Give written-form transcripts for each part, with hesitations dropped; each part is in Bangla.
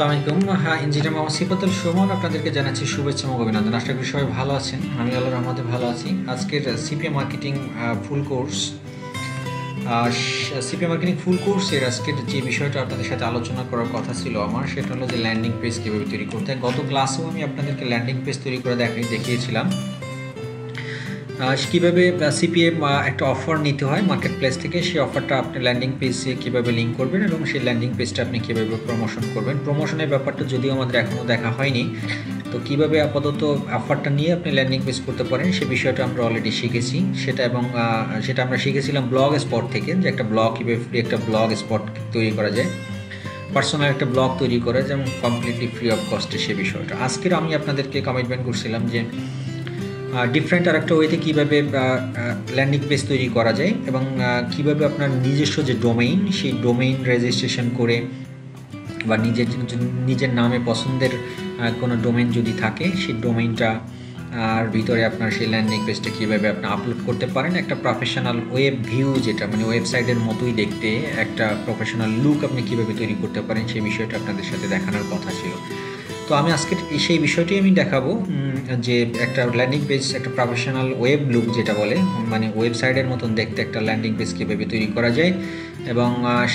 আসসালামু আলাইকুম। হ্যাঁ, ইঞ্জিনিয়ার মোহাম্মদ সিফাতুল সুমন আপনাদেরকে জানাচ্ছি শুভেচ্ছা এবং অভিনন্দন। আশা করি সবাই ভালো আছেন। আমি আল্লাহর রহমতে ভালো আছি। আজকের সিপিএ মার্কেটিং ফুল কোর্স এর আজকের যে বিষয়টা আপনাদের সাথে আলোচনা করার কথা ছিল আমার, সেটা হলো যে ল্যান্ডিং পেজ কীভাবে তৈরি করতে হয়। গত ক্লাসেও আমি আপনাদেরকে ল্যান্ডিং পেজ তৈরি করে দেখিয়েছিলাম কীভাবে সিপিএ একটা অফার নিতে হয় মার্কেট প্লেস থেকে। সেই অফারটা আপনি ল্যান্ডিং পেজে কীভাবে লিঙ্ক করবেন এবং সেই ল্যান্ডিং পেজটা আপনি কীভাবে প্রমোশন করবেন। প্রমোশনের ব্যাপারটা যদিও আমাদের এখনও দেখা হয়নি, তো কীভাবে আপাতত অফারটা নিয়ে আপনি ল্যান্ডিং পেজ করতে পারেন সে বিষয়টা আমরা অলরেডি শিখেছি। সেটা আমরা শিখেছিলাম ব্লগ স্পট থেকে, যে একটা ব্লগ কীভাবে ফ্রি একটা ব্লগ স্পট তৈরি করা যায়, পার্সোনাল একটা ব্লগ তৈরি করা যেমন কমপ্লিটলি ফ্রি অফ কস্টে সে বিষয়টা। আজকের আমি আপনাদেরকে কমিটমেন্ট করছিলাম যে ডিফারেন্ট আর একটা ওয়েতে কীভাবে ল্যান্ডিং পেজ তৈরি করা যায় এবং কীভাবে আপনার নিজস্ব যে ডোমেইন, সেই ডোমেইন রেজিস্ট্রেশন করে বা নিজের নামে পছন্দের কোনো ডোমেইন যদি থাকে, সেই ডোমেইনটা আর ভিতরে আপনার সেই ল্যান্ডিং পেজটা কীভাবে আপনি আপলোড করতে পারেন। একটা প্রফেশনাল ওয়েব ভিউ, যেটা মানে ওয়েবসাইটের মতোই দেখতে একটা প্রফেশনাল লুক আপনি কীভাবে তৈরি করতে পারেন সেই বিষয়টা আপনাদের সাথে দেখানোর কথা ছিল। তো আমি আজকে সেই বিষয়টি আমি দেখাবো যে একটা ল্যান্ডিং পেজ, একটা প্রফেশনাল ওয়েব লুক যেটা বলে, মানে ওয়েবসাইটের মতন দেখতে একটা ল্যান্ডিং পেজ কীভাবে তৈরি করা যায় এবং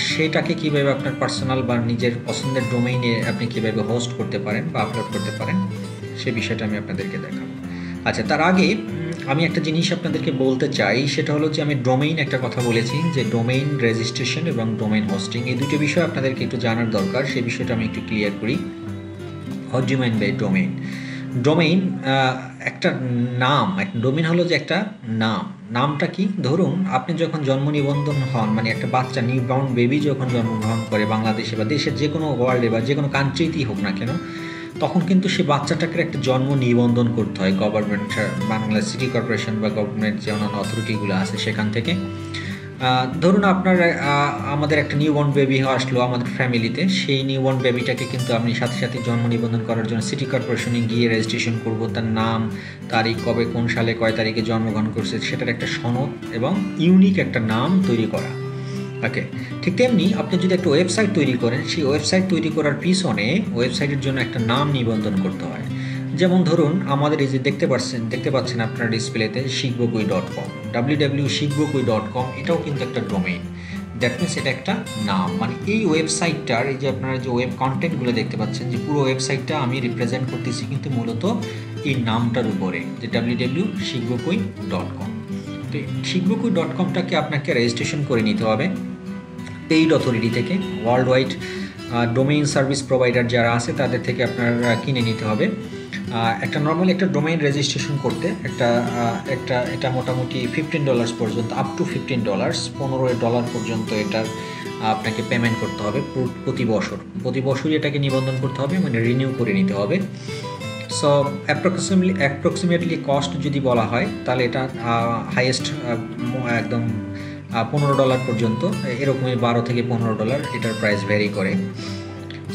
সেটাকে কীভাবে আপনার পার্সোনাল বা নিজের পছন্দের ডোমেইনে আপনি কীভাবে হোস্ট করতে পারেন বা আপলোড করতে পারেন সে বিষয়টা আমি আপনাদেরকে দেখাবো। আচ্ছা, তার আগে আমি একটা জিনিস আপনাদেরকে বলতে চাই, সেটা হলো যে আমি ডোমেইন একটা কথা বলেছি যে ডোমেইন রেজিস্ট্রেশন এবং ডোমেইন হোস্টিং, এই দুটো বিষয় আপনাদেরকে একটু জানার দরকার। সেই বিষয়টা আমি একটু ক্লিয়ার করি। What do you mean by domain? Domain একটা নাম, একটা ডোমেইন হলো যে একটা নাম। নামটা কি? ধরুন আপনি যখন জন্ম নিবন্ধন হন, মানে একটা বাচ্চা নিউবর্ন বেবি যখন জন্মগ্রহণ করে বাংলাদেশে বা দেশের যে কোনো ওয়ার্ল্ডে বা যে কোনো কান্ট্রিতেই হোক না কেন, তখন কিন্তু সে বাচ্চাটাকে একটা জন্ম নিবন্ধন করতে হয় গভর্নমেন্ট, বাংলা সিটি কর্পোরেশন বা গভর্নমেন্ট যে অন্যান্য অথরিটিগুলো আছে সেখান থেকে। ধরুন আপনার আমাদের একটা নিউবর্ন বেবি আসলো আমাদের ফ্যামিলিতে, সেই নিউবর্ন বেবিটাকে কিন্তু আমি সাথে সাথে জন্ম নিবন্ধন করার জন্য সিটি কর্পোরেশনে গিয়ে রেজিস্ট্রেশন করব, তার নাম, তারিখ, কবে কোন সালে কয় তারিখে জন্মগ্রহণ করছে সেটার একটা সনদ এবং ইউনিক একটা নাম তৈরি করা। ওকে, ঠিক তেমনি আপনি যদি একটা ওয়েবসাইট তৈরি করেন, সেই ওয়েবসাইট তৈরি করার পিছনে ওয়েবসাইটের জন্য একটা নাম নিবন্ধন করতে হয়। যেমন ধরুন আমাদের এই যে দেখতে পাচ্ছেন আপনার ডিসপ্লেতে শিখবকুই.com, www.শিখবকুই.com, এটাও কিন্তু একটা ডোমেইন। দ্যাট মিনস এটা একটা নাম, মানে এই ওয়েবসাইটটার এই যে আপনারা যে ওয়েব কন্টেন্টগুলো দেখতে পাচ্ছেন, যে পুরো ওয়েবসাইটটা আমি রিপ্রেজেন্ট করতেছি কিন্তু মূলত এই নামটার উপরে, যে www.শিখবকুই.com। তো শিখবকুই.comটাকে আপনাকে রেজিস্ট্রেশন করে নিতে হবে পেইড অথরিটি থেকে। World wide domain service provider যারা আছে তাদের থেকে আপনার কিনে নিতে হবে। একটা নর্মালি একটা ডোমেইন রেজিস্ট্রেশন করতে এটা মোটামুটি $15 পর্যন্ত, আপ টু $15, $15 পর্যন্ত এটার আপনাকে পেমেন্ট করতে হবে প্রতি বছরই এটাকে নিবন্ধন করতে হবে, মানে রিনিউ করে নিতে হবে। সো অ্যাপ্রক্সিমেটলি কস্ট যদি বলা হয় তাহলে এটা হাইয়েস্ট একদম $15 পর্যন্ত, এরকমই $12 থেকে $15 এটার প্রাইস ভ্যারি করে।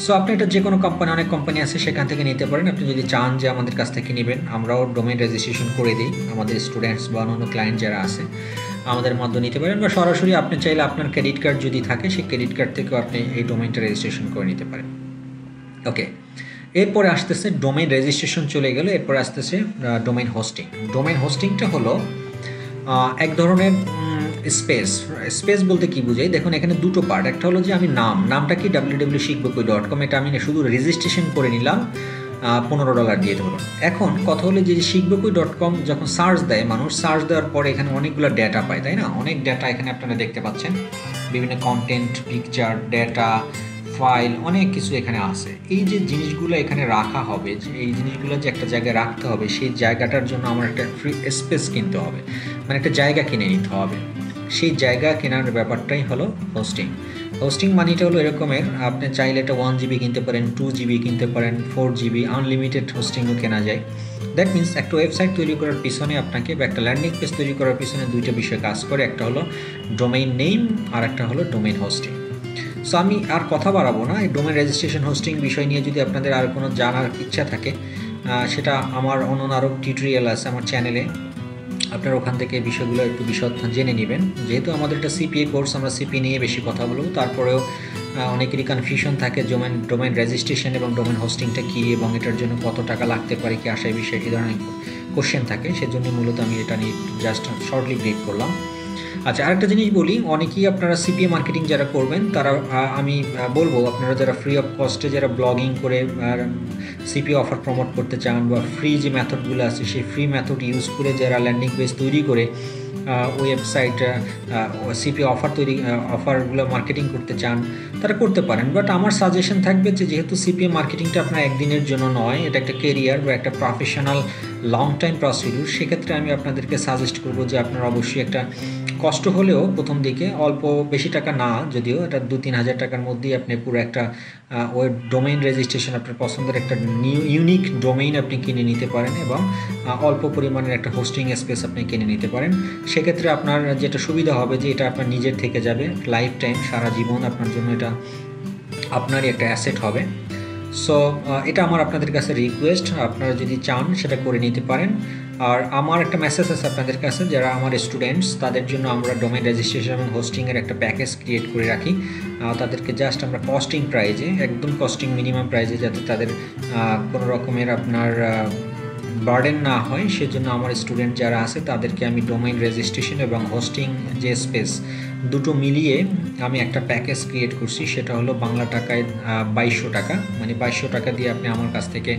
সো আপনি এটা যে কোনো কোম্পানি, অনেক কোম্পানি আছে সেখান থেকে নিতে পারেন। আপনি যদি চান যে আমাদের কাছ থেকে নেবেন, আমরাও ডোমেইন রেজিস্ট্রেশন করে দিই, আমাদের স্টুডেন্টস বা অন্য ক্লায়েন্ট যারা আছে আমাদের মাধ্যমে নিতে পারেন, বা সরাসরি আপনি চাইলে আপনার ক্রেডিট কার্ড যদি থাকে সেই ক্রেডিট কার্ড থেকেও আপনি এই ডোমেইনটা রেজিস্ট্রেশন করে নিতে পারেন। ওকে, এরপরে আসতেছে ডোমেইন রেজিস্ট্রেশন চলে গেল, এরপরে আসতেছে ডোমেইন হোস্টিং। ডোমেইন হোস্টিংটা হলো এক ধরনের স্পেস বলতে কি বোঝাই, দেখুন এখানে দুটো পার্ট। একটা হলো যে আমি নামটা কি www.শিখবকুই.com, এটা আমি শুধু রেজিস্ট্রেশন করে নিলাম $15 দিয়ে ধরুন। এখন কথা হলো যে শিখবকুই.com যখন সার্চ দেয়, মানুষ সার্চ দেওয়ার পরে এখানে অনেকগুলো ডেটা পায়, তাই না? অনেক ডেটা এখানে আপনারা দেখতে পাচ্ছেন, বিভিন্ন কন্টেন্ট, পিকচার, ডেটা, ফাইল, অনেক কিছু এখানে আছে। এই যে জিনিসগুলো এখানে রাখা হবে, যে এই জিনিসগুলো যে একটা জায়গায় রাখতে হবে, সেই জায়গাটার জন্য আমার একটা ফ্রি স্পেস কিনতে হবে, মানে একটা জায়গা কিনে নিতে হবে। সেই জায়গা কেনার ব্যাপারটাই হলো হোস্টিং। হোস্টিং মানিটা হলো এরকমের, আপনি চাইলে এটা 1 GB কিনতে পারেন, 2 GB কিনতে পারেন, 4 GB, আনলিমিটেড হোস্টিংও কেনা যায়। দ্যাট মিনস একটা ওয়েবসাইট তৈরি করার পিছনে আপনাকে, বা একটা ল্যান্ডিং পেজ তৈরি করার পিছনে দুইটা বিষয় কাজ করে, একটা হলো ডোমেইন নেম আর একটা হলো ডোমেইন হোস্টিং। সো আমি আর কথা বাড়াবো না, এই ডোমেইন রেজিস্ট্রেশন হোস্টিং বিষয় নিয়ে যদি আপনাদের আর কোনো জানার ইচ্ছা থাকে, সেটা আমার অন্য আরও টিউটোরিয়াল আছে আমার চ্যানেলে, আপনারা ওখান থেকে বিষয়গুলো একটু বিশদ জেনে নেবেন। যেহেতু আমাদের একটা সিপিএ কোর্স, আমরা সিপিএ নিয়ে বেশি কথা বলবো, তারপরেও অনেকেরই কনফিউশন থাকে ডোমেন রেজিস্ট্রেশন এবং ডোমেন হোস্টিংটা কী এবং এটার জন্য কত টাকা লাগতে পারে কি আশায় বিষয়ে এই ধরনের কোশ্চেন থাকে, সেজন্য মূলত আমি এটা নিয়ে জাস্ট শর্টলি ব্রিফ করলাম। আচ্ছা, আরেকটা জিনিস বলি, অনেকেই আপনারা সিপিএ মার্কেটিং যারা করবেন তারা আমি বলবো আপনারা যারা ফ্রি অফ কস্টে যারা ব্লগিং করে সিপিএ অফার প্রমোট করতে চান বা ফ্রি যে মেথডগুলো আছে সেই ফ্রি মেথড ইউজ করে যারা ল্যান্ডিং পেজ তৈরি করে ওয়েবসাইট সিপিএ অফারগুলো মার্কেটিং করতে চান তারা করতে পারেন। বাট আমার সাজেশন থাকবে যে যেহেতু সিপিএ মার্কেটিংটা আপনার একদিনের জন্য নয়, এটা একটা কেরিয়ার বা একটা প্রফেশনাল লং টাইম প্রসিডিউর, সেক্ষেত্রে আমি আপনাদেরকে সাজেস্ট করবো যে আপনারা অবশ্যই একটা কষ্ট হলেও প্রথম দিকে অল্প বেশি টাকা না, যদিও এটা 2-3 হাজার টাকার মধ্যেই আপনি পুরো একটা ওয়েব ডোমেইন রেজিস্ট্রেশন আপনার পছন্দের একটা ইউনিক ডোমেইন আপনি কিনে নিতে পারেন এবং অল্প পরিমাণের একটা হোস্টিং স্পেস আপনি কিনে নিতে পারেন। সেক্ষেত্রে আপনার যেটা সুবিধা হবে যে এটা আপনার নিজের থেকে যাবে লাইফ টাইম, সারা জীবন আপনার জন্য এটা আপনারই একটা অ্যাসেট হবে। সো এটা আমার আপনাদের কাছে রিকোয়েস্ট, আপনারা যদি চান সেটা করে নিতে পারেন। আর আমার একটা মেসেজ আছে আপনাদের কাছে, যারা আমার স্টুডেন্টস তাদের জন্য আমরা ডোমেইন রেজিস্ট্রেশন এবং হোস্টিংয়ের একটা প্যাকেজ ক্রিয়েট করে রাখি। তাদেরকে জাস্ট আমরা কস্টিং প্রাইজে, একদম কস্টিং মিনিমাম প্রাইজে, যাতে তাদের কোনো রকমের আপনার বার্ডেন না হয়, সেজন্য আমার স্টুডেন্ট যারা আছে তাদেরকে আমি ডোমেইন রেজিস্ট্রেশন এবং হোস্টিং যে স্পেস দুটো মিলিয়ে আমি একটা প্যাকেজ ক্রিয়েট করছি। সেটা হলো বাংলা টাকায় 2200 টাকা, মানে 2200 টাকা দিয়ে আপনি আমার কাছ থেকে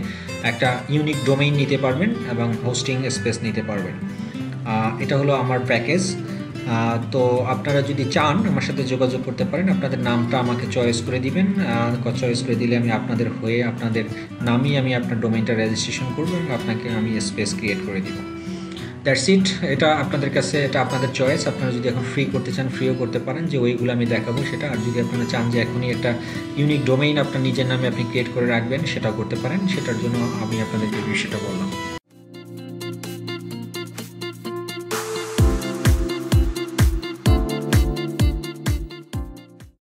একটা ইউনিক ডোমেইন নিতে পারবেন এবং হোস্টিং স্পেস নিতে পারবেন। এটা হলো আমার প্যাকেজ। তো আপনারা যদি চান আমার সাথে যোগাযোগ করতে পারেন, আপনাদের নামটা আমাকে চয়েস করে দিবেন, চয়েস করে দিলে আমি আপনাদের হয়ে আপনাদের নামই আমি আপনার ডোমেইনটা রেজিস্ট্রেশন করবো এবং আপনাকে আমি স্পেস ক্রিয়েট করে দিব। That's it. এটা আপনাদের কাছে, এটা আপনাদের চয়েস। আপনারা যদি এখন ফ্রি করতে চান ফ্রিও করতে পারেন, যে ওইগুলো আমি দেখাবো সেটা। আর যদি আপনারা চান যে এখনই একটা ইউনিক ডোমেইন আপনার নিজের নামে আপনি ক্রিয়েট করে রাখবেন, সেটাও করতে পারেন। সেটার জন্য আমি আপনাদেরকে বিষয়টা বললাম।